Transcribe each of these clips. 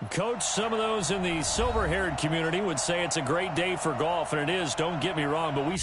Coach, some of those in the silver-haired community would say it's a great day for golf, and it is, don't get me wrong, but we...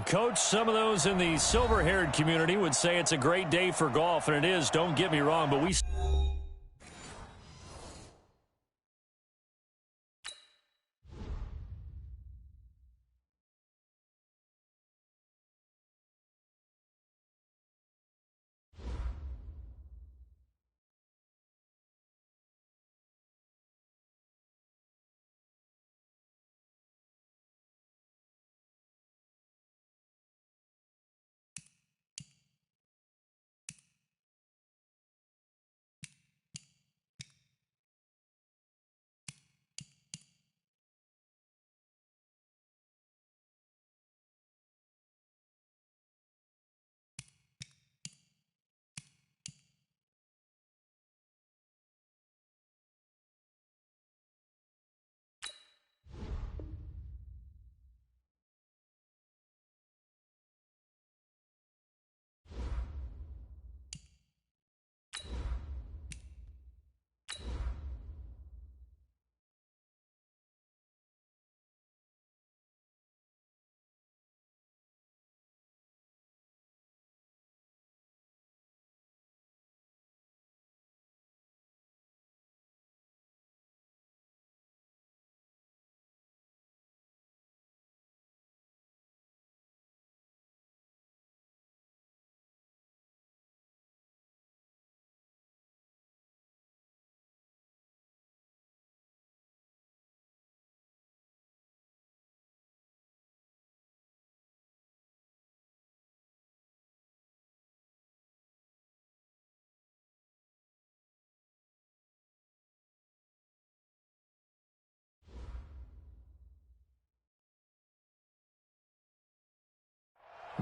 Coach, some of those in the silver-haired community would say it's a great day for golf, and it is, don't get me wrong, but we...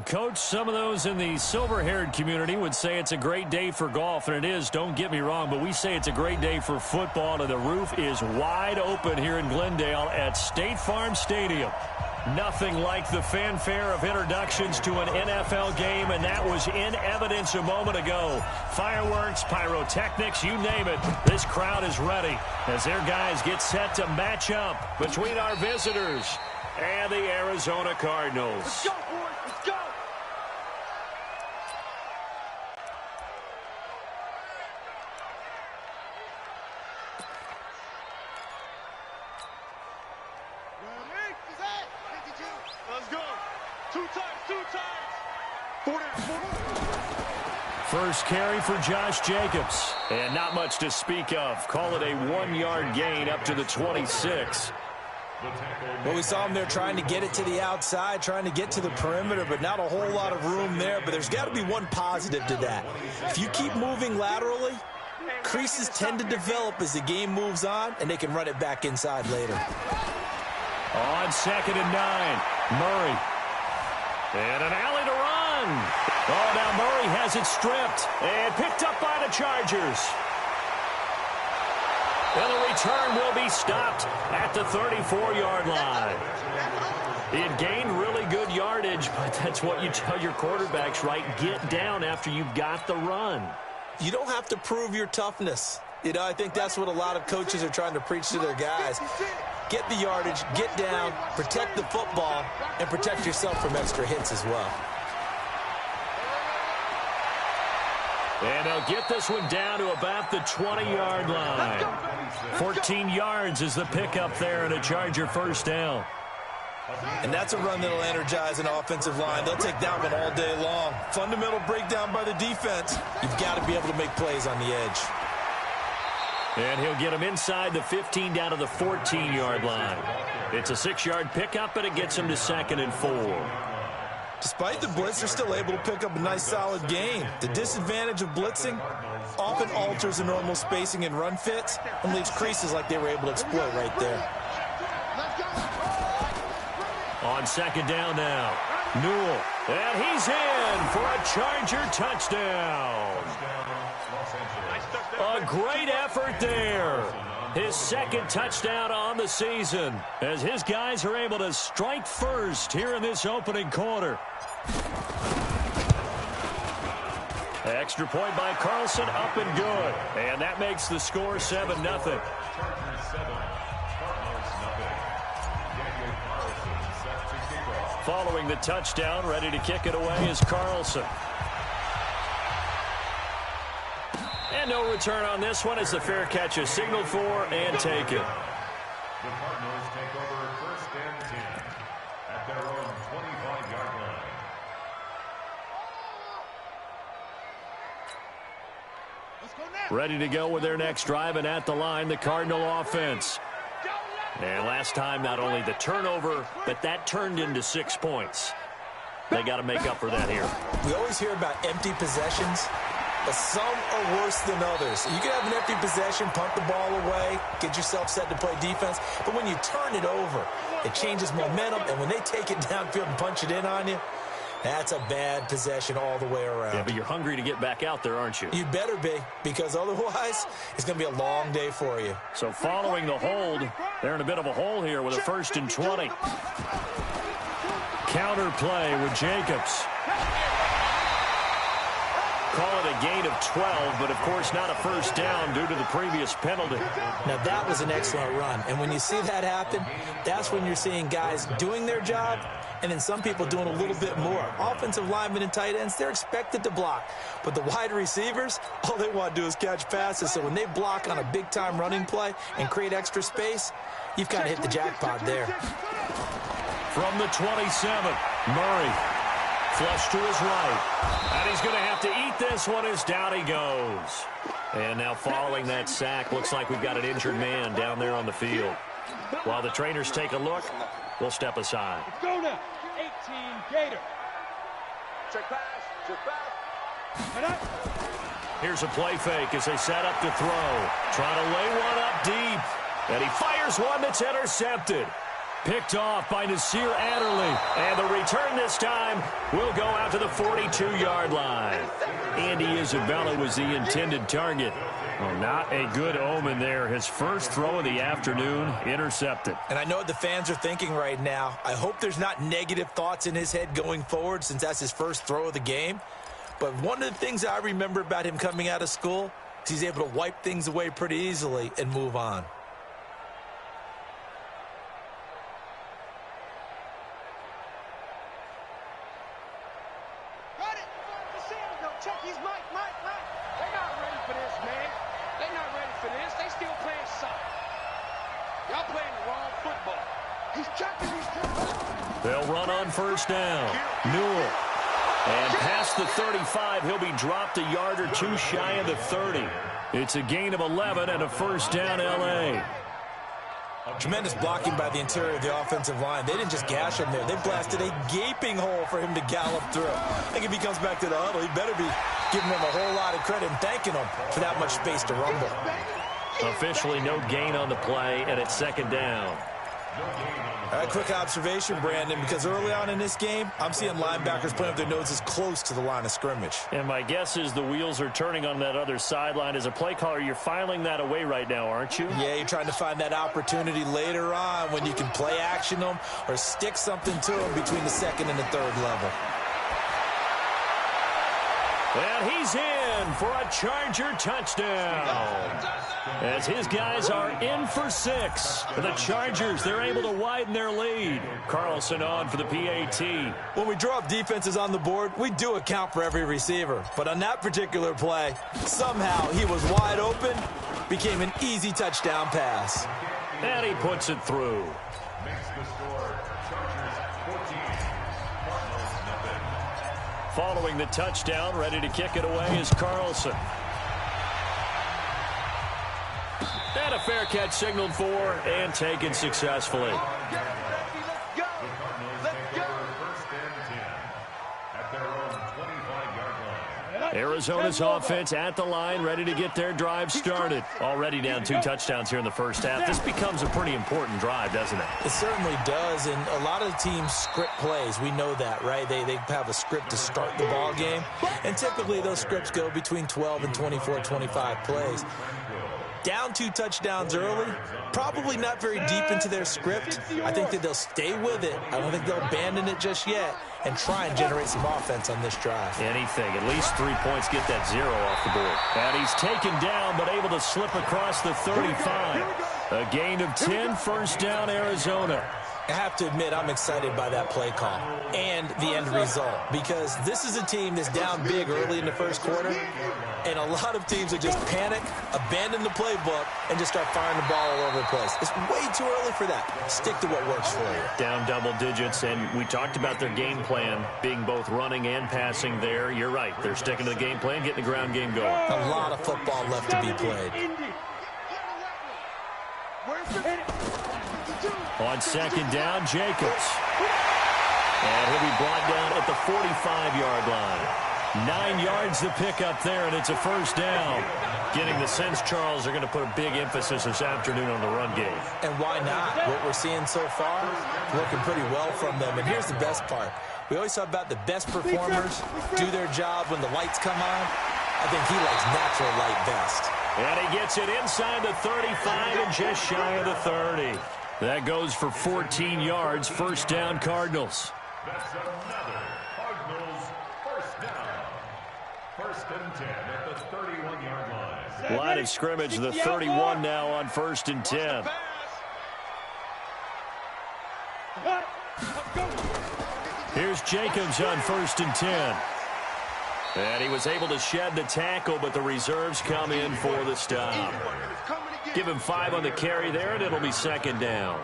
Coach, some of those in the silver-haired community would say it's a great day for golf, and it is, don't get me wrong, but we say it's a great day for football, and the roof is wide open here in Glendale at State Farm Stadium. Nothing like the fanfare of introductions to an NFL game, and that was in evidence a moment ago. Fireworks, pyrotechnics, you name it. This crowd is ready as their guys get set to match up between our visitors and the Arizona Cardinals. Let's go, boys. Let's go. Ready? Set. 52. Let's go. Two times. 40. First carry for Josh Jacobs. And not much to speak of. Call it a 1-yard gain up to the 26. Well, we saw him there trying to get it to the outside, trying to get to the perimeter, but not a whole lot of room there. But there's got to be one positive to that. If you keep moving laterally, creases tend to develop as the game moves on, and they can run it back inside later. On 2nd and 9, Murray. And an alley to run. Oh, now Murray has it stripped and picked up by the Chargers. And the return will be stopped at the 34-yard line. It gained really good yardage, but that's what you tell your quarterbacks, right? Get down after you've got the run. You don't have to prove your toughness. You know, I think that's what a lot of coaches are trying to preach to their guys. Get the yardage, get down, protect the football, and protect yourself from extra hits as well. And they'll get this one down to about the 20-yard line. 14 yards is the pickup there and a Charger first down. And that's a run that'll energize an offensive line. They'll take that one all day long. Fundamental breakdown by the defense. You've got to be able to make plays on the edge. And he'll get him inside the 15 down to the 14-yard line. It's a 6-yard pickup, and it gets him to 2nd and 4. Despite the blitz, they're still able to pick up a nice, solid gain. The disadvantage of blitzing often alters the normal spacing and run fits and leaves creases like they were able to exploit right there. On 2nd down now, Newell. And he's in for a Charger touchdown. A great effort there. His 2nd touchdown on the season as his guys are able to strike first here in this opening quarter. Extra point by Carlson, up and good. And that makes the score 7-0. Following the touchdown, ready to kick it away is Carlson. And no return on this one as the fair catch is signaled for and taken. The Cardinals take over 1st and 10 at their own 25-yard line. Ready to go with their next drive, and at the line, the Cardinal offense. And last time, not only the turnover, but that turned into 6 points. They got to make up for that here. We always hear about empty possessions, but some are worse than others. You can have an empty possession, punt the ball away, get yourself set to play defense, but when you turn it over, it changes momentum, and when they take it downfield and punch it in on you, that's a bad possession all the way around. Yeah, but you're hungry to get back out there, aren't you? You better be, because otherwise, it's going to be a long day for you. So following the hold, they're in a bit of a hole here with a 1st and 20. Counter play with Jacobs. Call it a gain of 12, but of course not a first down due to the previous penalty. Now that was an excellent run, and when you see that happen, that's when you're seeing guys doing their job, and then some people doing a little bit more. Offensive linemen and tight ends, they're expected to block, but the wide receivers, all they want to do is catch passes, so when they block on a big-time running play and create extra space, you've kind of hit the jackpot there. From the 27, Murray. Flush to his right. And he's going to have to eat this one as down he goes. And now following that sack, looks like we've got an injured man down there on the field. While the trainers take a look, we'll step aside. Let's go now. 18 Gator. Check pass. Check pass. Here's a play fake as they set up to throw. Trying to lay one up deep. And he fires one that's intercepted. Picked off by Nasir Adderley. And the return this time will go out to the 42-yard line. Andy Isabella was the intended target. Well, not a good omen there. His first throw of the afternoon intercepted. And I know what the fans are thinking right now. I hope there's not negative thoughts in his head going forward since that's his first throw of the game. But one of the things I remember about him coming out of school is he's able to wipe things away pretty easily and move on. They'll run on first down. Newell. And past the 35, he'll be dropped a yard or two shy of the 30. It's a gain of 11 and a first down L.A. Tremendous blocking by the interior of the offensive line. They didn't just gash him there. They blasted a gaping hole for him to gallop through. I think if he comes back to the huddle, he better be giving him a whole lot of credit and thanking him for that much space to rumble. Officially no gain on the play, and it's second down. A quick observation, Brandon, because early on in this game, I'm seeing linebackers playing with their noses close to the line of scrimmage. And my guess is the wheels are turning on that other sideline. As a play caller, you're filing that away right now, aren't you? Yeah, you're trying to find that opportunity later on when you can play action them or stick something to them between the second and the third level. And he's in for a Charger touchdown. As his guys are in for 6. The Chargers, they're able to widen their lead. Carlson on for the PAT. When we draw up defenses on the board, we do account for every receiver. But on that particular play, somehow he was wide open, became an easy touchdown pass. And he puts it through. Makes the score Chargers 14, Cardinals nothing. Following the touchdown, ready to kick it away is Carlson. And a fair catch signaled for and taken successfully. The Cardinals take over first and 10 at their own 25-yard line. Arizona's offense at the line, ready to get their drive started. Already down 2 touchdowns here in the first half. This becomes a pretty important drive, doesn't it? It certainly does, and a lot of the teams script plays. We know that, right? They have a script to start the ball game, and typically those scripts go between 12 and 24, 25 plays. Down 2 touchdowns early, probably not very deep into their script. I think that they'll stay with it. I don't think they'll abandon it just yet and try and generate some offense on this drive. Anything, at least 3 points, get that 0 off the board. And he's taken down, but able to slip across the 35. A gain of 10, first down, Arizona. I have to admit, I'm excited by that play call and the end result, because this is a team that's down big early in the first quarter, and a lot of teams will just panic, abandon the playbook, and just start firing the ball all over the place. It's way too early for that. Stick to what works for you. Down double digits, and we talked about their game plan being both running and passing there. You're right. They're sticking to the game plan, getting the ground game going. A lot of football left to be played. On second down, Jacobs. And he'll be brought down at the 45-yard line. 9 yards to pick up there, and it's a first down. Getting the sense, Charles, are going to put a big emphasis this afternoon on the run game. And why not? What we're seeing so far, working pretty well from them. And here's the best part. We always talk about the best performers do their job when the lights come on. I think he likes natural light best. And he gets it inside the 35 and just shy of the 30. That goes for 14 yards. First down, Cardinals. That's another Cardinals first down. First and 10 at the 31-yard line. Line of scrimmage, the 31 now on first and 10. Here's Jacobs on first and 10. And he was able to shed the tackle, but the reserves come in for the stop. Give him 5 on the carry there, and it'll be second down.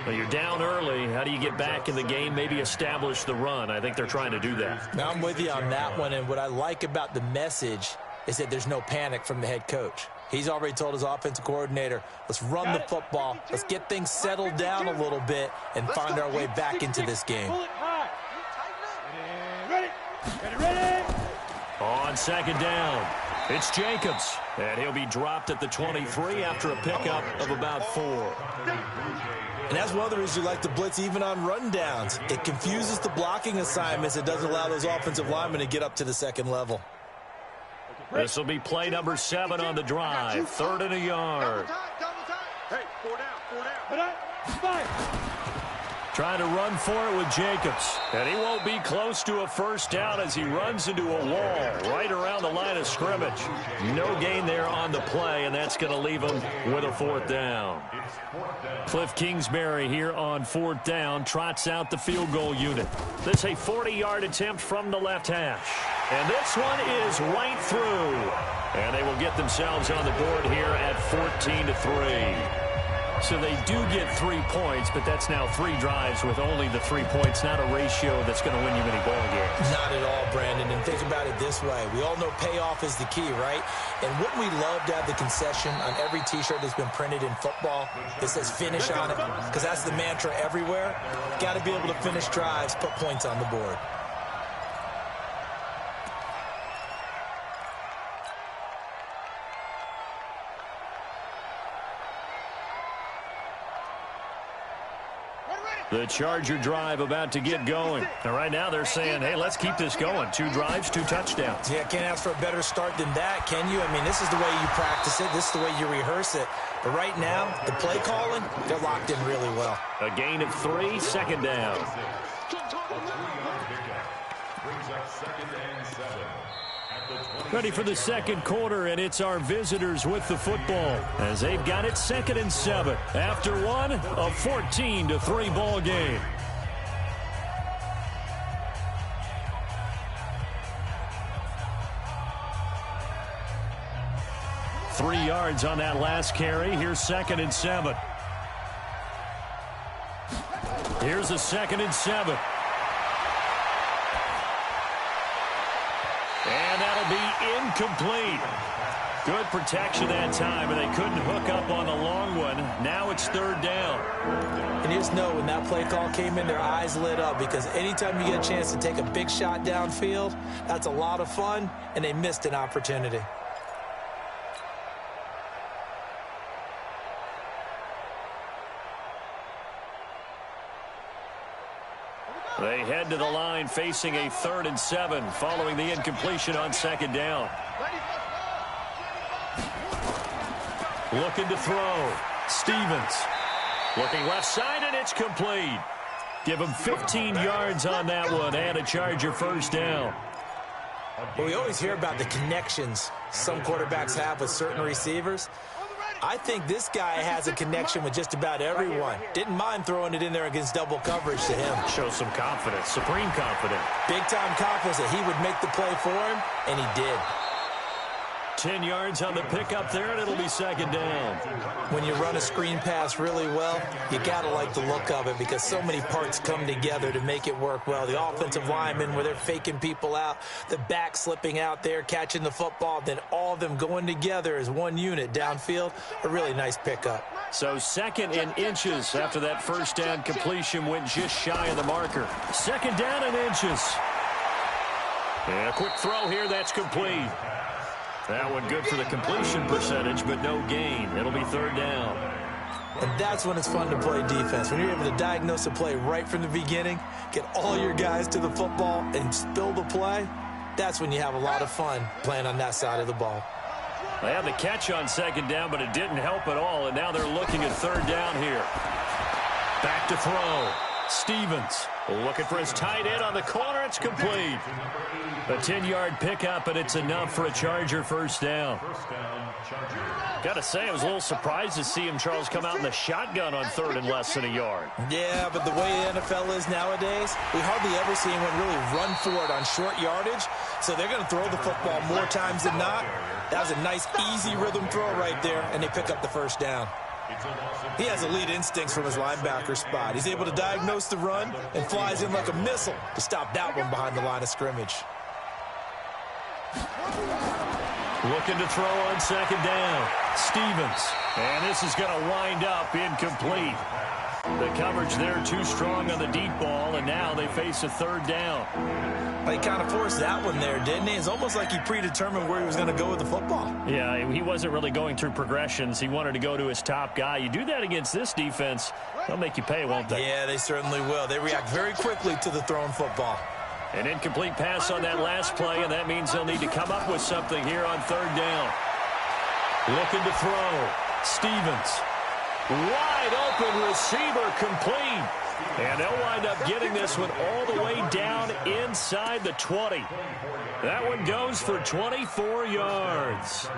Well, you're down early. How do you get back in the game, maybe establish the run? I think they're trying to do that. Now, I'm with you on that one, and what I like about the message is that there's no panic from the head coach. He's already told his offensive coordinator, let's run the football, let's get things settled down a little bit and find our way back into this game. On second down, it's Jacobs, and he'll be dropped at the 23 after a pickup of about 4. And that's one of the reasons you like to blitz even on rundowns. It confuses the blocking assignments. It doesn't allow those offensive linemen to get up to the second level. This will be play number 7 on the drive. 3rd and a yard. Hey, 4 down. Trying to run for it with Jacobs. And he won't be close to a first down as he runs into a wall right around the line of scrimmage. No gain there on the play, and that's going to leave him with a 4th down. Cliff Kingsbury here on 4th down trots out the field goal unit. This a 40-yard attempt from the left hash. And this one is right through. And they will get themselves on the board here at 14-3. So they do get 3 points, but that's now 3 drives with only the 3 points, not a ratio that's going to win you many ball games. Not at all, Brandon. And think about it this way. We all know payoff is the key, right? And wouldn't we love to have the concession on every T-shirt that's been printed in football that says finish on it? Because that's the mantra everywhere. Got to be able to finish drives, put points on the board. The Charger drive about to get going. And right now they're saying, hey, let's keep this going. 2 drives, 2 touchdowns. Yeah, can't ask for a better start than that, can you? I mean, this is the way you practice it. This is the way you rehearse it. But right now, the play calling, they're locked in really well. A gain of 3, second down. Ready for the second quarter, and it's our visitors with the football as they've got it 2nd and 7. After one, a 14-3 ball game. Three yards on that last carry. Here's 2nd and 7. Here's a 2nd and 7. And that'll be incomplete. Good protection that time, and they couldn't hook up on the long one. Now it's 3rd down. And you just know when that play call came in, their eyes lit up, because anytime you get a chance to take a big shot downfield, that's a lot of fun, and they missed an opportunity. They head to the line facing a 3rd and 7 following the incompletion on 2nd down. Looking to throw. Stevens. Looking left side, and it's complete. Give him 15 yards on that one and a Charger 1st down. Well, we always hear about the connections some quarterbacks have with certain receivers. I think this guy has a connection with just about everyone. Didn't mind throwing it in there against double coverage to him. Shows some confidence, supreme confidence. Big-time confidence that he would make the play for him, and he did. 10 yards on the pickup there, and it'll be 2nd down. When you run a screen pass really well, you got to like the look of it because so many parts come together to make it work well. The offensive linemen, where they're faking people out, the back slipping out there, catching the football, then all of them going together as one unit downfield. A really nice pickup. So 2nd and inches after that 1st down completion went just shy of the marker. 2nd down and inches. And a quick throw here, that's complete. That one good for the completion percentage, but no gain. It'll be 3rd down. And that's when it's fun to play defense. When you're able to diagnose a play right from the beginning, get all your guys to the football, and spill the play, that's when you have a lot of fun playing on that side of the ball. They had the catch on 2nd down, but it didn't help at all, and now they're looking at 3rd down here. Back to throw. Stevens looking for his tight end on the corner. It's complete. A 10-yard pickup, and it's enough for a Charger 1st down. Got to say, I was a little surprised to see him, Charles, come out in the shotgun on 3rd and less than a yard. Yeah, but the way the NFL is nowadays, we hardly ever see anyone really run for it on short yardage. So they're going to throw the football more times than not. That was a nice, easy rhythm throw right there, and they pick up the 1st down. He has elite instincts from his linebacker spot. He's able to diagnose the run and flies in like a missile to stop that one behind the line of scrimmage. Looking to throw on 2nd down. Stevens. And this is going to wind up incomplete. The coverage there too strong on the deep ball, and now they face a 3rd down. He kind of forced that one there, didn't he? It's almost like he predetermined where he was going to go with the football. Yeah, he wasn't really going through progressions. He wanted to go to his top guy. You do that against this defense, they'll make you pay, won't they? Yeah, they certainly will. They react very quickly to the thrown football. An incomplete pass on that last play, and that means they'll need to come up with something here on 3rd down. Looking to throw. Stevens. Wide open receiver, complete. And they'll wind up getting this one all the way down inside the 20. That one goes for 24 yards.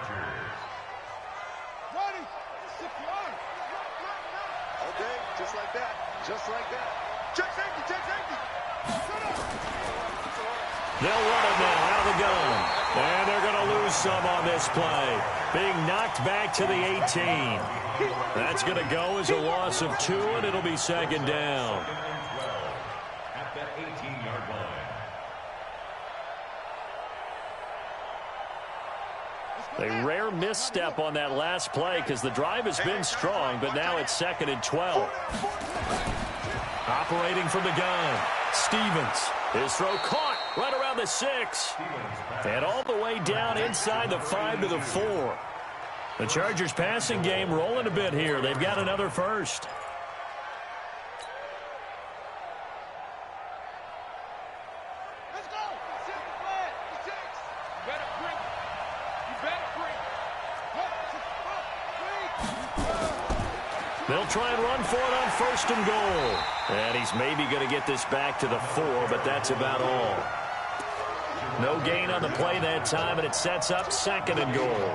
Okay, just like that. Just like that. Check safety, check safety. They'll run it now out of the gun. And they're going to lose some on this play. Being knocked back to the 18. That's going to go as a loss of 2, and it'll be 2nd down. At that 18-yard line. A rare misstep on that last play because the drive has been strong, but now it's 2nd and 12. Operating from the gun. Stevens. His throw caught right around the 6. And all the way down inside the 5 to the 4. The Chargers passing game rolling a bit here. They've got another first. try and run for it on 1st and goal. And he's maybe going to get this back to the 4, but that's about all. No gain on the play that time, and it sets up 2nd and goal.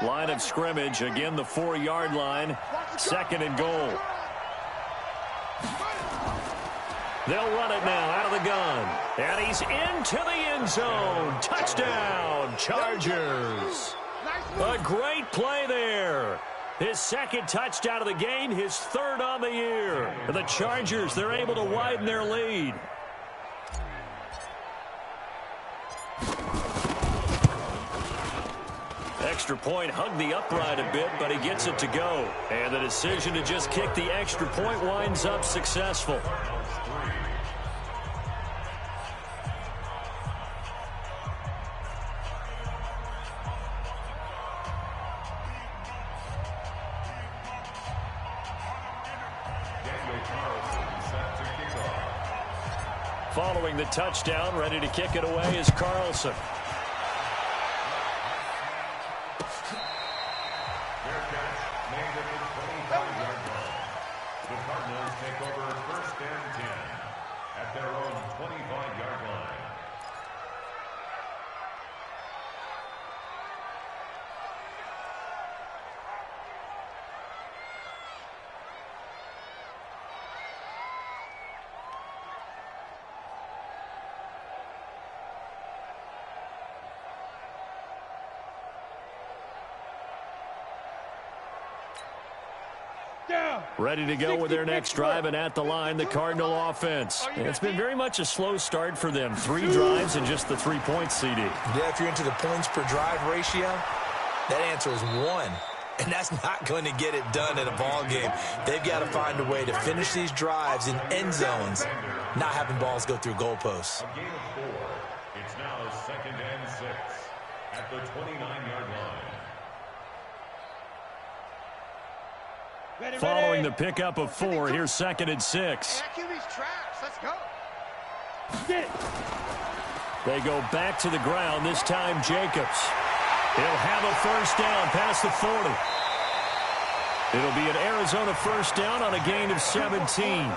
Line of scrimmage, again the 4-yard line, 2nd and goal. They'll run it now out of the gun. And he's into the end zone. Touchdown, Chargers. A great play there. His 2nd touchdown of the game, his 3rd on the year. The Chargers, they're able to widen their lead. Extra point hugged the upright a bit, but he gets it to go. And the decision to just kick the extra point winds up successful. Following the touchdown, ready to kick it away is Carlson. The Cardinals take over 1st and 10 at their own 25-yard line. Ready to go with their next drive, and at the line, the Cardinal offense. It's been very much a slow start for them. 3 drives and just the 3 points, CD. Yeah, if you're into the points per drive ratio, that answer is 1. And that's not going to get it done in a ball game. They've got to find a way to finish these drives in end zones, not having balls go through goalposts. A gain of 4. It's now 2nd and 6 at the 29-yard line. Following the pickup of 4, here's 2nd and 6. Let's go. They go back to the ground, this time Jacobs. He'll have a 1st down past the 40. It'll be an Arizona 1st down on a gain of 17.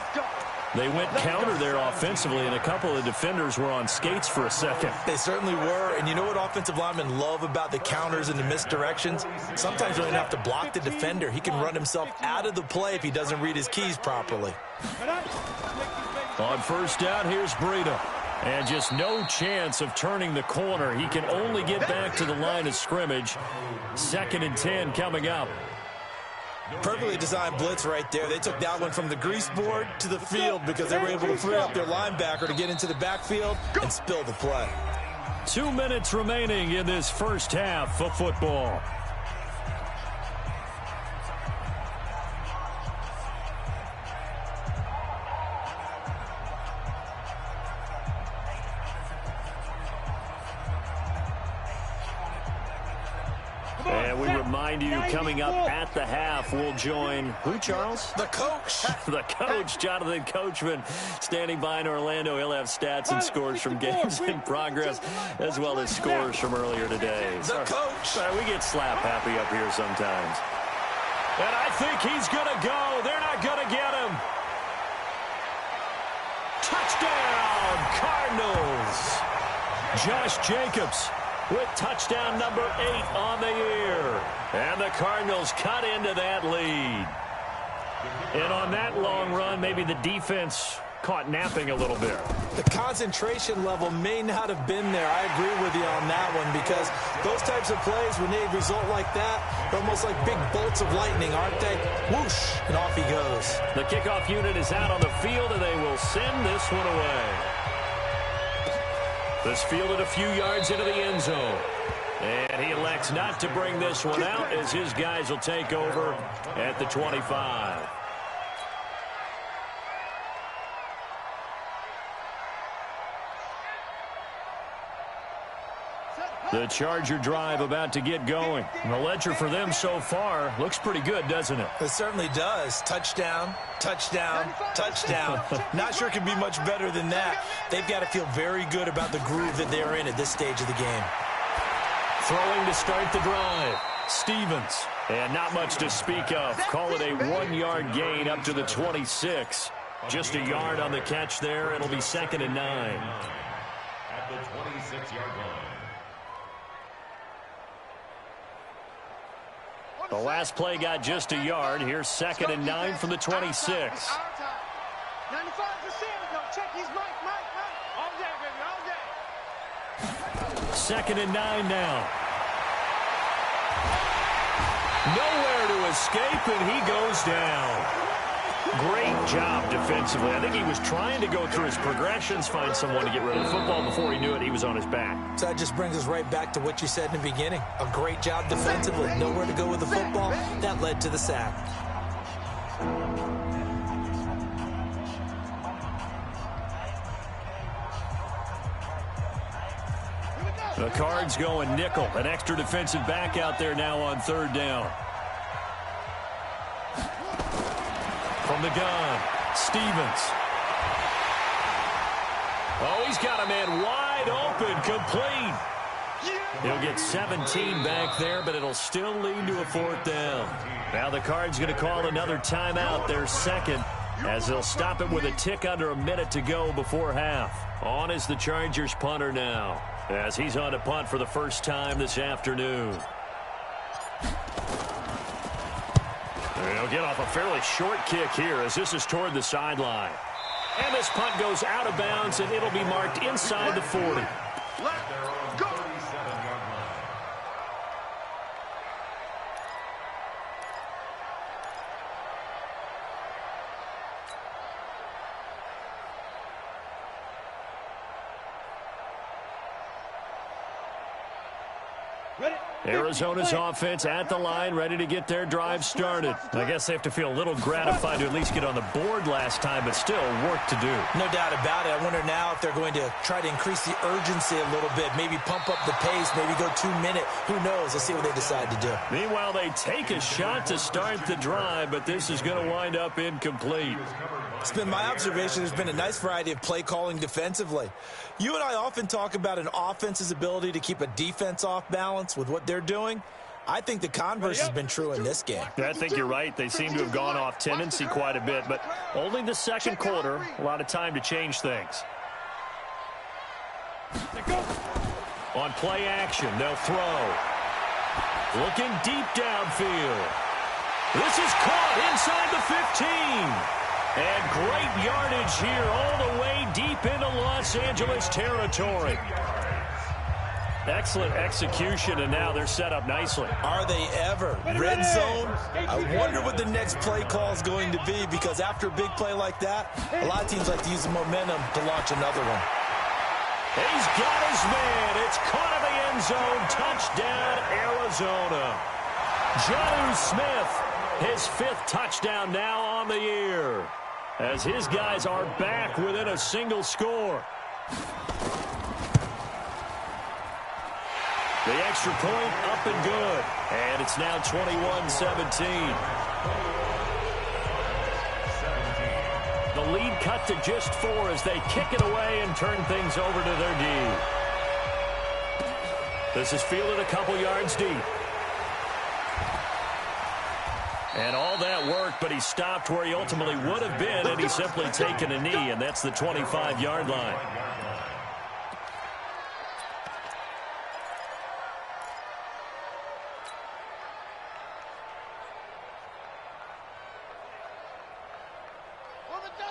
They went counter there offensively, and a couple of defenders were on skates for a second. They certainly were, and you know what offensive linemen love about the counters and the misdirections? Sometimes you don't have to block the defender. He can run himself out of the play if he doesn't read his keys properly. On 1st down, here's Breida. And just no chance of turning the corner. He can only get back to the line of scrimmage. 2nd and 10 coming up. Perfectly designed blitz right there. They took that one from the grease board to the field because they were able to free up their linebacker to get into the backfield and spill the play. 2 minutes remaining in this 1st half of football. And we remind you, coming up at the half, we'll join who, Charles? The coach. The coach, Jonathan Coachman, standing by in Orlando. He'll have stats and scores from games in progress, as well as scores from earlier today. The coach. We get slap happy up here sometimes. And I think he's going to go. They're not going to get him. Touchdown, Cardinals. Josh Jacobs with touchdown number 8 on the year. And the Cardinals cut into that lead. And on that long run, maybe the defense caught napping a little bit. The concentration level may not have been there. I agree with you on that one, because those types of plays, when they result like that, they're almost like big bolts of lightning, aren't they? Whoosh, and off he goes. The kickoff unit is out on the field, and they will send this one away. This fielded a few yards into the end zone. And he elects not to bring this one out, as his guys will take over at the 25. The Charger drive about to get going. The ledger for them so far looks pretty good, doesn't it? It certainly does. Touchdown, touchdown, touchdown. Not sure it can be much better than that. They've got to feel very good about the groove that they're in at this stage of the game. Throwing to start the drive. Stevens. And not much to speak of. Call it a 1-yard gain up to the 26. Just a yard on the catch there. It'll be 2nd and 9. At the 26-yard line. The last play got just a yard. Here's 2nd and 9 from the 26. 2nd and 9 now. Nowhere to escape, and he goes down. Great job defensively. I think he was trying to go through his progressions, find someone to get rid of the football. Before he knew it, he was on his back. So that just brings us right back to what you said in the beginning. A great job defensively. Nowhere to go with the football. That led to the sack. The Cards going nickel. An extra defensive back out there now on 3rd down. From the gun, Stevens. Oh, he's got a man wide open, complete. He'll get 17 back there, but it'll still lead to a 4th down. Now the Cards going to call another timeout, their 2nd, as they'll stop it with a tick under a minute to go before half. On is the Chargers punter now, as he's on to punt for the first time this afternoon. He'll get off a fairly short kick here as this is toward the sideline. And this punt goes out of bounds, and it'll be marked inside the 40. Go! Arizona's offense at the line, ready to get their drive started. I guess they have to feel a little gratified to at least get on the board last time, but still work to do. No doubt about it. I wonder now if they're going to try to increase the urgency a little bit, maybe pump up the pace, maybe go 2 minute. Who knows? Let's see what they decide to do. Meanwhile, they take a shot to start the drive, but this is going to wind up incomplete. It's been my observation there's been a nice variety of play calling defensively. You and I often talk about an offense's ability to keep a defense off balance with what they're doing. I think the converse has been true in this game. I think you're right. They seem to have gone off tendency quite a bit, but only the 2nd quarter, a lot of time to change things. On play action, they'll throw. Looking deep downfield. This is caught inside the 15. And great yardage here all the way deep into Los Angeles territory. Excellent execution, and now they're set up nicely. Are they ever? Red zone? I wonder what the next play call is going to be, because after a big play like that, a lot of teams like to use the momentum to launch another one. He's got his man. It's caught in the end zone. Touchdown, Arizona. Jonnu Smith, his 5th touchdown now on the year, as his guys are back within a single score. The extra point up and good. And it's now 21-17. The lead cut to just 4 as they kick it away and turn things over to their D. This is fielded a couple yards deep. And all that work, but he stopped where he ultimately would have been, and he's simply taken a knee, and that's the 25-yard line.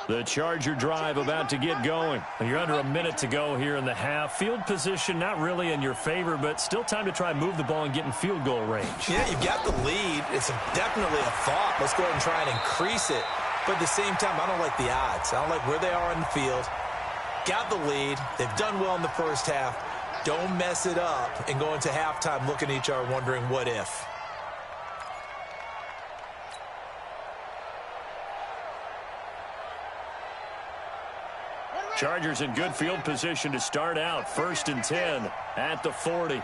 The Charger drive about to get going. You're under a minute to go here in the half. Field position not really in your favor, but still time to try and move the ball and get in field goal range. Yeah, you've got the lead. It's definitely a thought. Let's go ahead and try and increase it. But at the same time, I don't like the odds. I don't like where they are in the field. Got the lead. They've done well in the first half. Don't mess it up and go into halftime looking at each other wondering what if. Chargers in good field position to start out. 1st and 10 at the 40.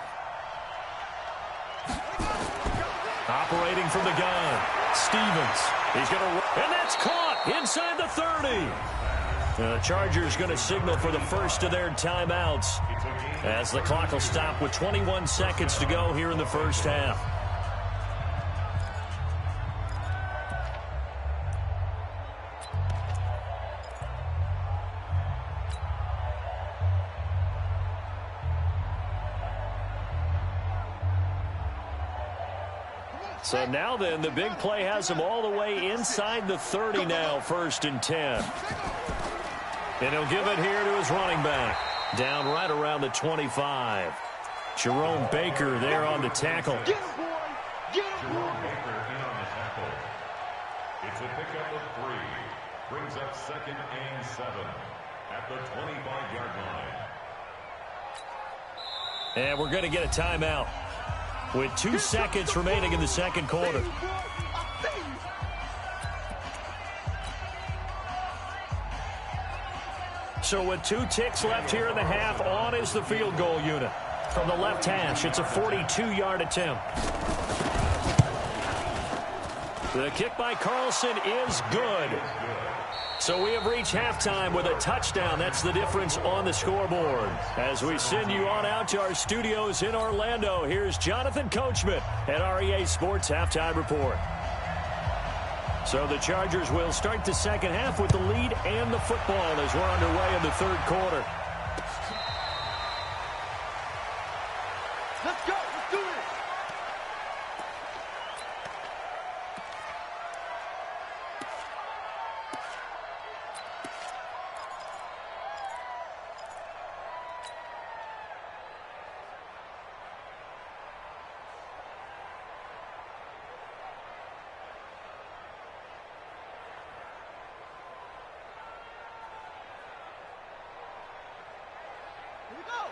Operating from the gun, Stevens. He's going to, and that's caught inside the 30. The Chargers going to signal for the first of their timeouts as the clock will stop with 21 seconds to go here in the first half. So now then, the big play has him all the way inside the 30 now, 1st and 10. And he'll give it here to his running back. Down right around the 25. Jerome Baker there on the tackle. Jerome Baker in on the tackle. It's a pickup of 3. Brings up 2nd and 7 at the 25-yard line. And we're going to get a timeout with 2 seconds remaining in the second quarter. So with 2 ticks left here in the half, on is the field goal unit. From the left hash, it's a 42-yard attempt. The kick by Carlson is good. So we have reached halftime with a touchdown. That's the difference on the scoreboard. As we send you on out to our studios in Orlando, here's Jonathan Coachman at REA Sports Halftime Report. So the Chargers will start the second half with the lead and the football as we're underway in the third quarter. Let's go. Let's do this.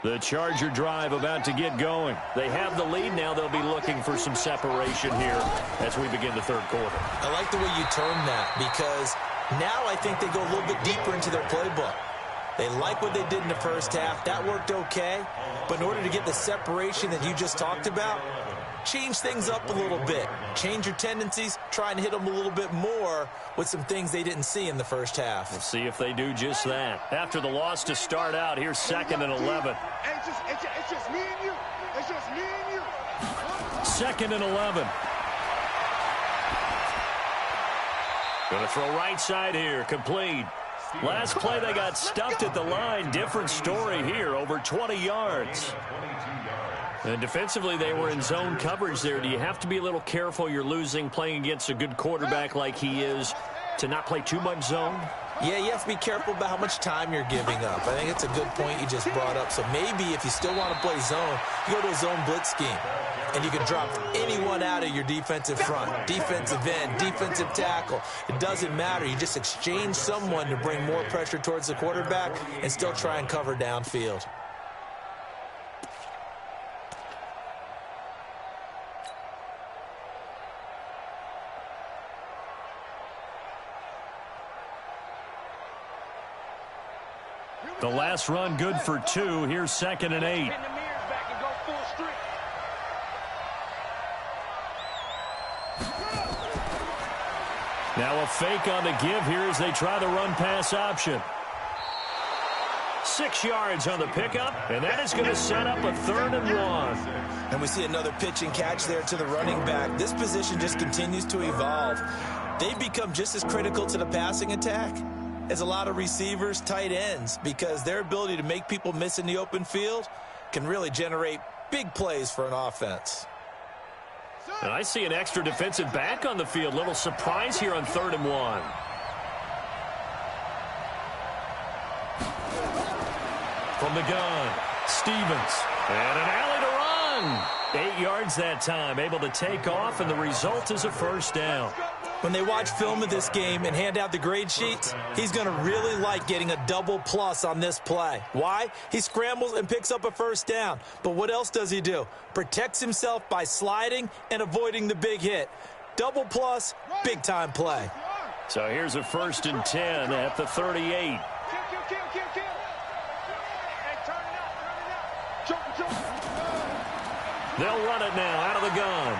The Charger drive about to get going. They have the lead now. They'll be looking for some separation here as we begin the third quarter. I like the way you term that because now I think they go a little bit deeper into their playbook. They like what they did in the first half. That worked okay. But in order to get the separation that you just talked about, change things up a little bit. Change your tendencies. Try and hit them a little bit more with some things they didn't see in the first half. We'll see if they do just that. After the loss to start out, here's 2nd and 11. It's just me and you. It's just me and you. 2nd and 11. Going to throw right side here. Complete. Last play, they got stuffed at the line. Different story here. Over 20 yards. And defensively, they were in zone coverage there. Do you have to be a little careful? You're losing playing against a good quarterback like he is to not play too much zone? Yeah, you have to be careful about how much time you're giving up. I think it's a good point you just brought up. So maybe if you still want to play zone, you go to a zone blitz scheme. And you can drop anyone out of your defensive front, defensive end, defensive tackle. It doesn't matter. You just exchange someone to bring more pressure towards the quarterback and still try and cover downfield. The last run good for 2. Here's 2nd and 8. Now a fake on the give here as they try the run-pass option. 6 yards on the pickup, and that is going to set up a 3rd and 1. And we see another pitch and catch there to the running back. This position just continues to evolve. They become just as critical to the passing attack as a lot of receivers, tight ends, because their ability to make people miss in the open field can really generate big plays for an offense. And I see an extra defensive back on the field. Little surprise here on 3rd and 1. From the gun, Stevens. And an alley to run. 8 yards that time, able to take off, and the result is a 1st down. When they watch film of this game and hand out the grade sheets, he's going to really like getting a double plus on this play. Why? He scrambles and picks up a 1st down. But what else does he do? Protects himself by sliding and avoiding the big hit. Double plus, big-time play. So here's a 1st and 10 at the 38. They'll run it now out of the gun.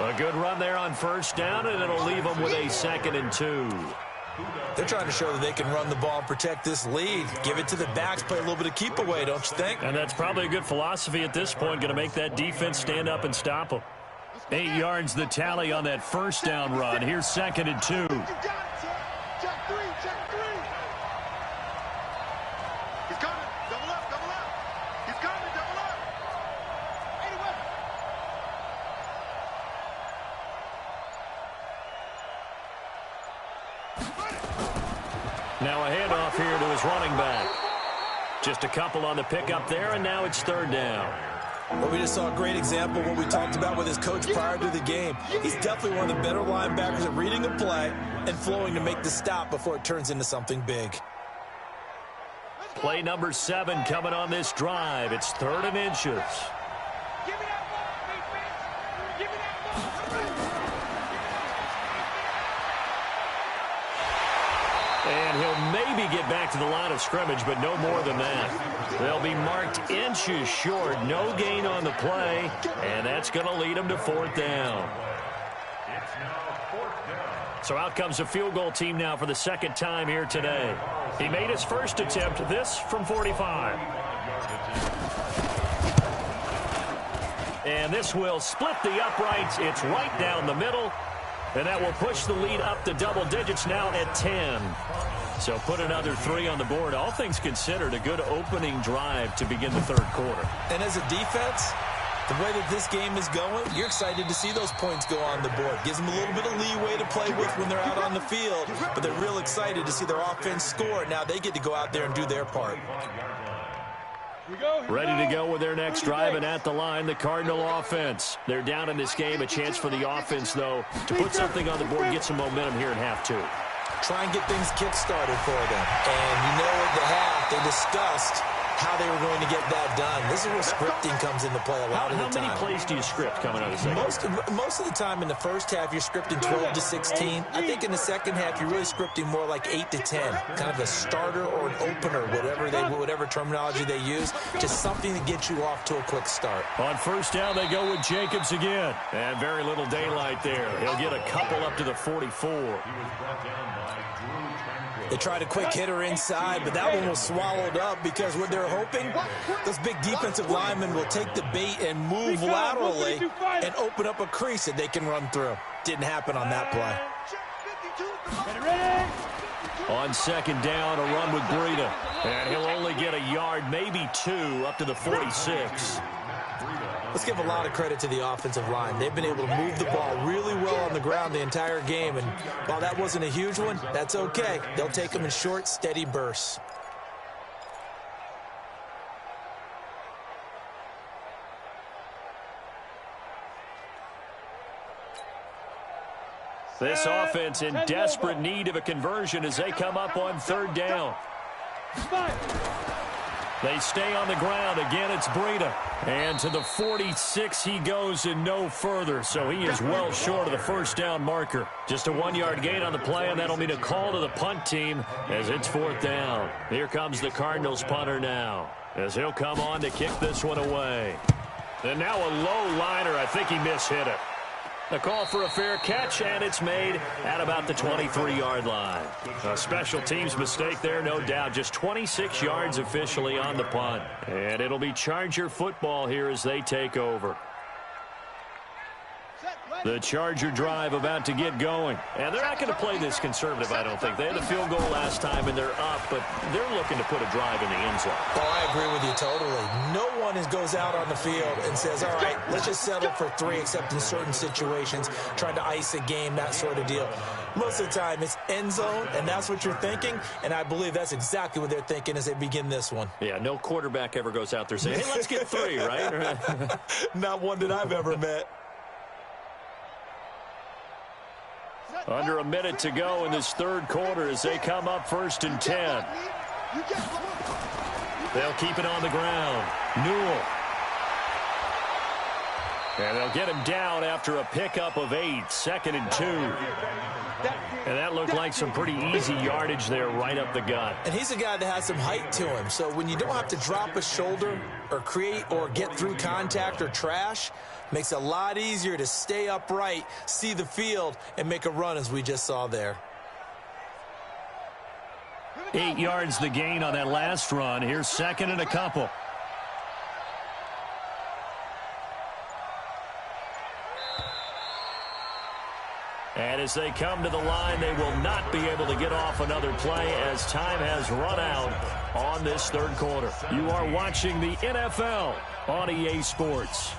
A good run there on first down, and it'll leave them with a 2nd and 2. They're trying to show that they can run the ball and protect this lead. Give it to the backs, play a little bit of keep away, don't you think? And that's probably a good philosophy at this point, going to make that defense stand up and stop them. 8 yards the tally on that first down run. Here's 2nd and 2. Check three. He's coming. Double up. He's coming. Double up. 81. Now a handoff here to his running back. Just a couple on the pickup there, and now it's 3rd down. Well, we just saw a great example of what we talked about with his coach prior to the game. He's definitely one of the better linebackers at reading a play and flowing to make the stop before it turns into something big. Play number 7 coming on this drive. It's 3rd and inches. Give me that ball, defense. Give me that ball. And he'll maybe get back to the line of scrimmage, but no more than that. They'll be marked inches short. No gain on the play, and that's going to lead them to 4th down. So out comes a field goal team now for the 2nd time here today. He made his first attempt, this from 45. And this will split the uprights. It's right down the middle. And that will push the lead up to double digits now at 10. So put another 3 on the board. All things considered, a good opening drive to begin the 3rd quarter. And as a defense, the way that this game is going, you're excited to see those points go on the board. Gives them a little bit of leeway to play with when they're out on the field. But they're real excited to see their offense score. Now they get to go out there and do their part. Ready to go with their next drive, and at the line, the Cardinal offense. They're down in this game. A chance for the offense, though, to put something on the board, get some momentum here in half 2. Try and get things kick-started for them. And you know at the half, they discussed how they were going to get that done. This is where scripting comes into play a lot of the time. How many plays do you script coming out of the second? Most of the time in the first half, you're scripting 12 to 16. I think in the second half, you're really scripting more like 8 to 10. Kind of a starter or an opener, whatever terminology they use. Just something to get you off to a quick start. On first down, they go with Jacobs again. And very little daylight there. He'll get a couple up to the 44. They tried a quick hitter inside, but that one was swallowed up because what they're hoping, those big defensive linemen will take the bait and move laterally and open up a crease that they can run through. Didn't happen on that play. On 2nd down, a run with Breida. And he'll only get a yard, maybe 2, up to the 46. Let's give a lot of credit to the offensive line. They've been able to move the ball really well on the ground the entire game. And while that wasn't a huge one, that's okay. They'll take them in short, steady bursts. This offense in desperate need of a conversion as they come up on 3rd down. They stay on the ground. Again, it's Breida. And to the 46 he goes and no further. So he is well short of the first down marker. Just a 1-yard gain on the play, and that'll mean a call to the punt team as it's 4th down. Here comes the Cardinals punter now as he'll come on to kick this one away. And now a low liner. I think he mishit it. A call for a fair catch, and it's made at about the 23-yard line. A special teams mistake there, no doubt. Just 26 yards officially on the punt. And it'll be Charger football here as they take over. The Charger drive about to get going. And they're not going to play this conservative, I don't think. They had a field goal last time, and they're up, but they're looking to put a drive in the end zone. Oh, I agree with you totally. No one goes out on the field and says, all right, let's just settle for 3, except in certain situations, trying to ice a game, that sort of deal. Most of the time, it's end zone, and that's what you're thinking, and I believe that's exactly what they're thinking as they begin this one. Yeah, no quarterback ever goes out there saying, hey, let's get 3, right? Not one that I've ever met. Under a minute to go in this 3rd quarter as they come up 1st and 10. They'll keep it on the ground. Newell. And they'll get him down after a pickup of 8. 2nd and 2. And that looked like some pretty easy yardage there right up the gut. And he's a guy that has some height to him. So when you don't have to drop a shoulder or create or get through contact or trash, Makes it a lot easier to stay upright, see the field, and make a run as we just saw there. 8 yards the gain on that last run. Here's second and a couple. And as they come to the line, they will not be able to get off another play as time has run out on this third quarter. You are watching the NFL on EA Sports.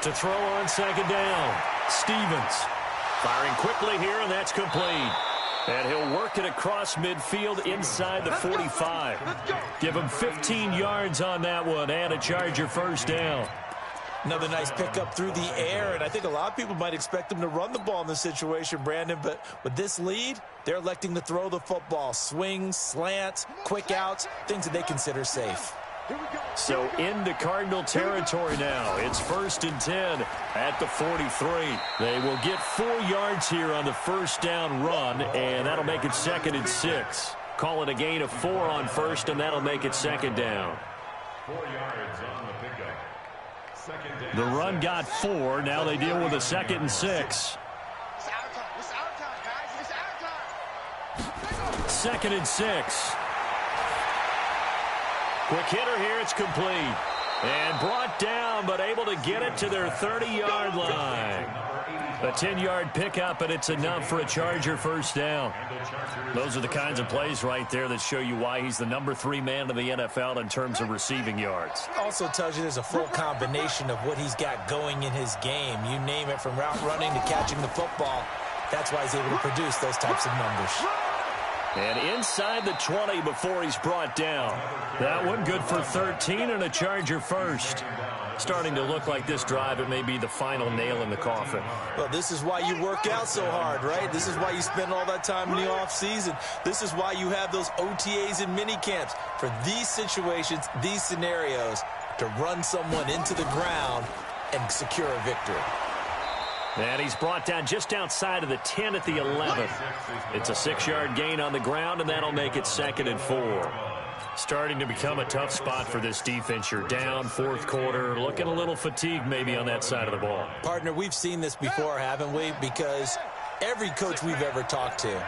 To throw on second down, Stevens firing quickly here, and that's complete. And he'll work it across midfield inside the 45. Give him 15 yards on that one and a Charger first down. Another nice pickup through the air, and I think a lot of people might expect them to run the ball in this situation, Brandon, but with this lead, they're electing to throw the football. Swings, slants, quick outs, things that they consider safe. So into Cardinal territory now. It's 1st and 10 at the 43. They will get 4 yards here on the first down run, and that'll make it 2nd and 6. Call it a gain of 4 on first, and that'll make it 2nd down. 4 yards on the pickup. Second down. The run got 4. Now they deal with a 2nd and 6. It's our time. It's our time, guys. It's our time. 2nd and 6. Quick hitter here, it's complete. And brought down, but able to get it to their 30-yard line. A 10-yard pickup, and it's enough for a Charger first down. Those are the kinds of plays right there that show you why he's the number 3 man in the NFL in terms of receiving yards. Also tells you there's a full combination of what he's got going in his game. You name it, from route running to catching the football. That's why he's able to produce those types of numbers. And inside the 20 before he's brought down. That one good for 13 and a Charger first. Starting to look like this drive, it may be the final nail in the coffin. Well, this is why you work out so hard, right? This is why you spend all that time in the offseason. This is why you have those OTAs and mini camps. For these situations, these scenarios, to run someone into the ground and secure a victory. And he's brought down just outside of the 10 at the 11. It's a 6-yard gain on the ground, and that'll make it 2nd and 4. Starting to become a tough spot for this defense. You're down, 4th quarter, looking a little fatigued maybe on that side of the ball. Partner, we've seen this before, haven't we? Because every coach we've ever talked to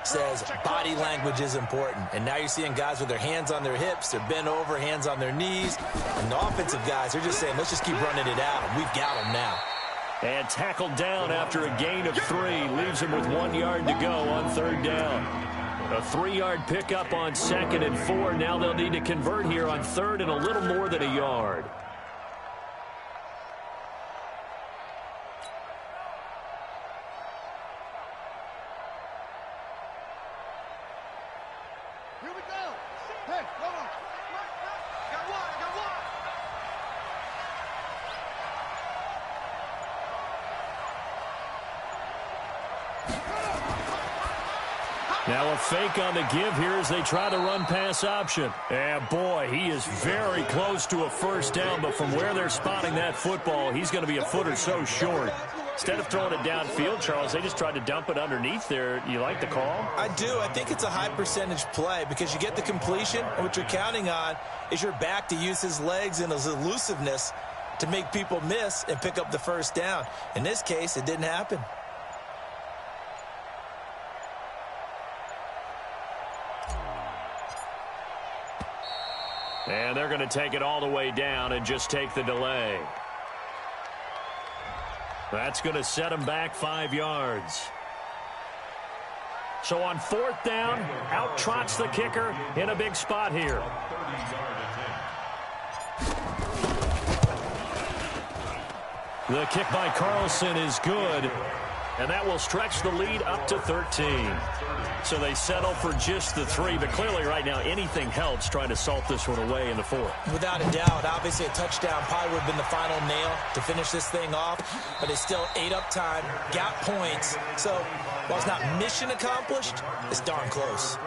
says body language is important. And now you're seeing guys with their hands on their hips, they're bent over, hands on their knees. And the offensive guys, they're just saying, let's just keep running it out, and we've got them now. And tackled down after a gain of 3. Leaves him with 1 yard to go on 3rd down. A 3-yard pickup on 2nd and 4. Now they'll need to convert here on 3rd and a little more than a yard. Here we go. Hey, hold on. Got one. Now a fake on the give here as they try the run-pass option. And, boy, he is very close to a first down, but from where they're spotting that football, he's going to be a foot or so short. Instead of throwing it downfield, Charles, they just tried to dump it underneath there. You like the call? I do. I think it's a high-percentage play because you get the completion, and what you're counting on is your back to use his legs and his elusiveness to make people miss and pick up the first down. In this case, it didn't happen. And they're going to take it all the way down and just take the delay. That's going to set them back 5 yards. So on 4th down, out trots the kicker in a big spot here. The kick by Carlson is good, and that will stretch the lead up to 13. So they settle for just the 3, but clearly right now anything helps trying to salt this one away in the 4th. Without a doubt, obviously a touchdown probably would have been the final nail to finish this thing off, but it's still 8 up time, got points. So while it's not mission accomplished, it's darn close.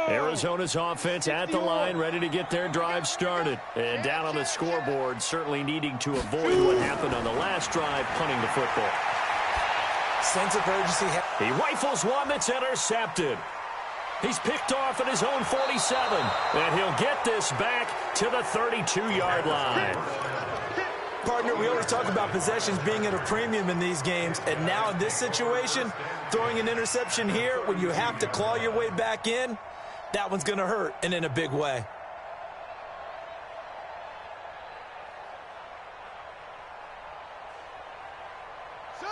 Arizona's offense at the line, ready to get their drive started. And down on the scoreboard, certainly needing to avoid what happened on the last drive, punting the football. Sense of urgency. He rifles one that's intercepted. He's picked off at his own 47. And he'll get this back to the 32-yard line. Partner, we always talk about possessions being at a premium in these games, and now in this situation, throwing an interception here when you have to claw your way back in, that one's going to hurt, and in a big way.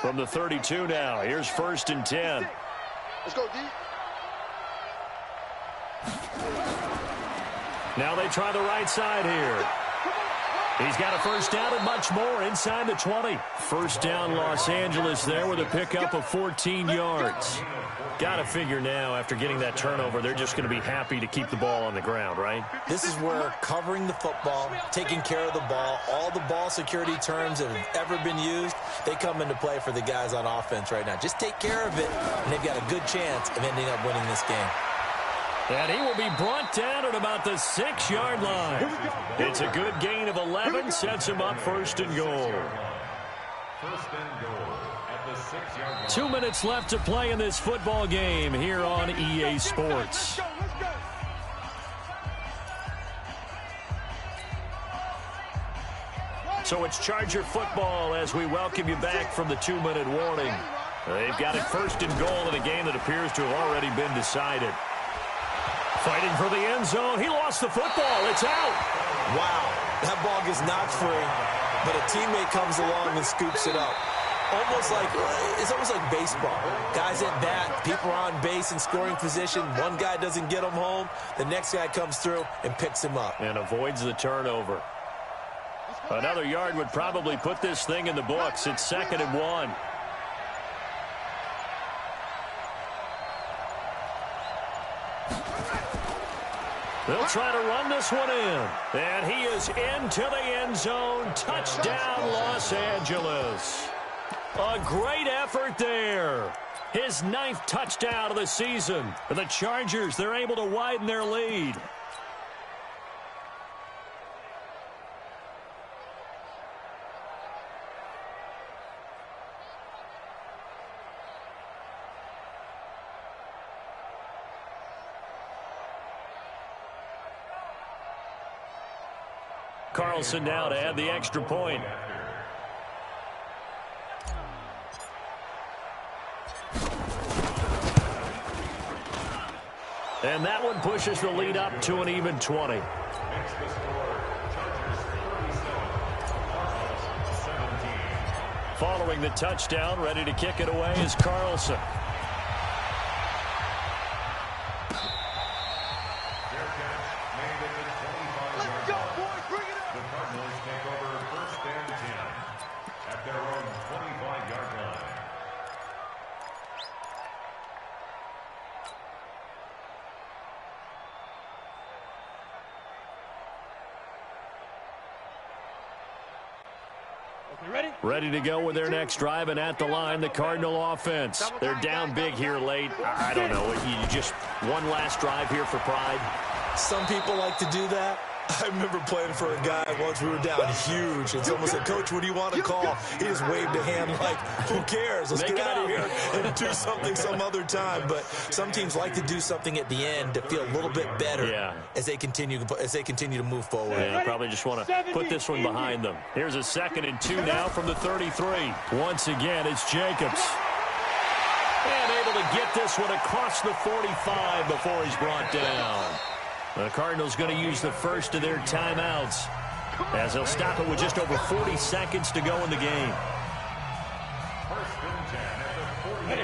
From the 32 now, here's 1st and 10. Let's go, D. Now they try the right side here. He's got a first down and much more inside the 20. First down, Los Angeles there with a pickup of 14 yards. Got to figure now, after getting that turnover, they're just going to be happy to keep the ball on the ground, right? This is where covering the football, taking care of the ball, all the ball security terms that have ever been used, they come into play for the guys on offense right now. Just take care of it, and they've got a good chance of ending up winning this game. And he will be brought down at about the 6-yard line. It's a good gain of 11, sets him up 1st and goal. 1st and goal at the 6-yard line. 2 minutes left to play in this football game here on EA Sports. So it's Charger football as we welcome you back from the 2-minute warning. They've got it 1st and goal in a game that appears to have already been decided. Fighting for the end zone. He lost the football. It's out. Wow. That ball gets knocked free, but a teammate comes along and scoops it up. It's almost like baseball. Guys at bat, people are on base in scoring position. One guy doesn't get him home. The next guy comes through and picks him up. And avoids the turnover. Another yard would probably put this thing in the books. It's 2nd and 1. They'll try to run this one in. And he is into the end zone. Touchdown, Los Angeles. A great effort there. His 9th touchdown of the season. And the Chargers, they're able to widen their lead. Carlson now to add the extra point. And that one pushes the lead up to an even 20. Makes the score Chargers 37, 17. Following the touchdown, ready to kick it away is Carlson. Ready to go with their next drive, and at the line, the Cardinal offense. They're down big here late. I don't know. You just one last drive here for pride. Some people like to do that. I remember playing for a guy once we were down huge. It's almost like, Coach, what do you want to call? He just waved a hand like, who cares? Let's get out of here and do something some other time. But some teams like to do something at the end to feel a little bit better as they continue to move forward. Yeah, probably just want to put this one behind them. Here's a 2nd and 2 now from the 33. Once again, it's Jacobs. And able to get this one across the 45 before he's brought down. The Cardinals going to use the first of their timeouts as they'll stop it with just over 40 seconds to go in the game.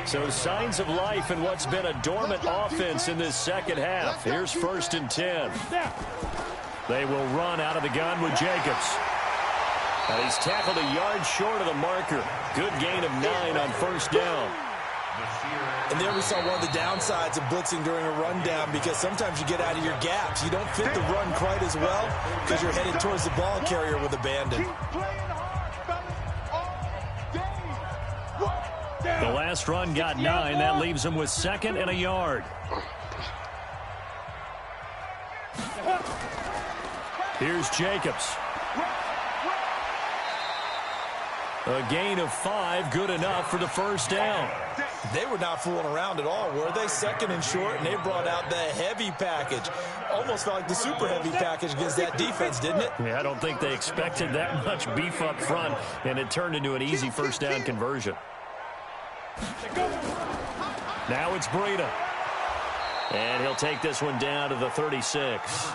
So signs of life in what's been a dormant offense in this second half. Here's 1st and 10. They will run out of the gun with Jacobs. And he's tackled a yard short of the marker. Good gain of 9 on 1st down. And there we saw one of the downsides of blitzing during a rundown, because sometimes you get out of your gaps. You don't fit the run quite as well because you're headed towards the ball carrier with abandon. The last run got 9. That leaves him with 2nd and a yard. Here's Jacobs. A gain of 5, good enough for the first down. They were not fooling around at all, were they? Second and short, and they brought out the heavy package. Almost felt like the super heavy package against that defense, didn't it? Yeah, I don't think they expected that much beef up front, and it turned into an easy first down conversion. Now it's Breida. And he'll take this one down to the 36.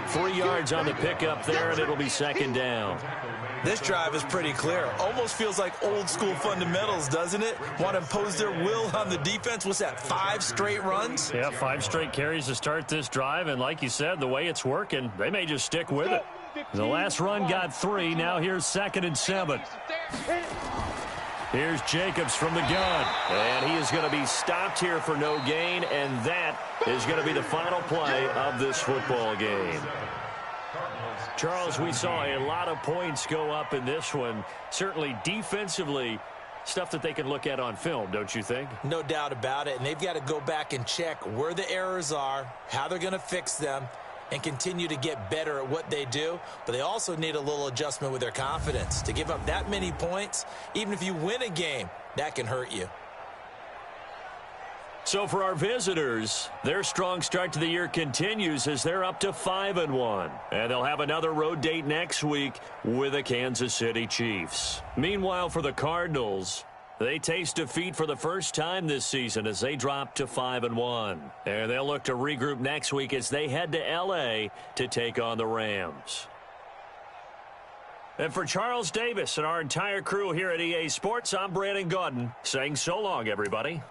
3 yards on the pickup there, and it'll be second down. This drive is pretty clear. Almost feels like old school fundamentals, doesn't it? Want to impose their will on the defense. What's that, 5 straight runs? Yeah, 5 straight carries to start this drive, and like you said, the way it's working, they may just stick with it. The last run got 3. Now here's 2nd and 7. Here's Jacobs from the gun, and he is going to be stopped here for no gain, and that is going to be the final play of this football game. Charles, we saw a lot of points go up in this one. Certainly defensively, stuff that they can look at on film, don't you think? No doubt about it, and they've got to go back and check where the errors are, how they're going to fix them, and continue to get better at what they do. But they also need a little adjustment with their confidence. To give up that many points, even if you win a game, that can hurt you. So for our visitors, their strong start to the year continues as they're up to 5-1. And they'll have another road date next week with the Kansas City Chiefs. Meanwhile, for the Cardinals, they taste defeat for the first time this season as they drop to 5-1. And they'll look to regroup next week as they head to L.A. to take on the Rams. And for Charles Davis and our entire crew here at EA Sports, I'm Brandon Gaudin saying so long, everybody.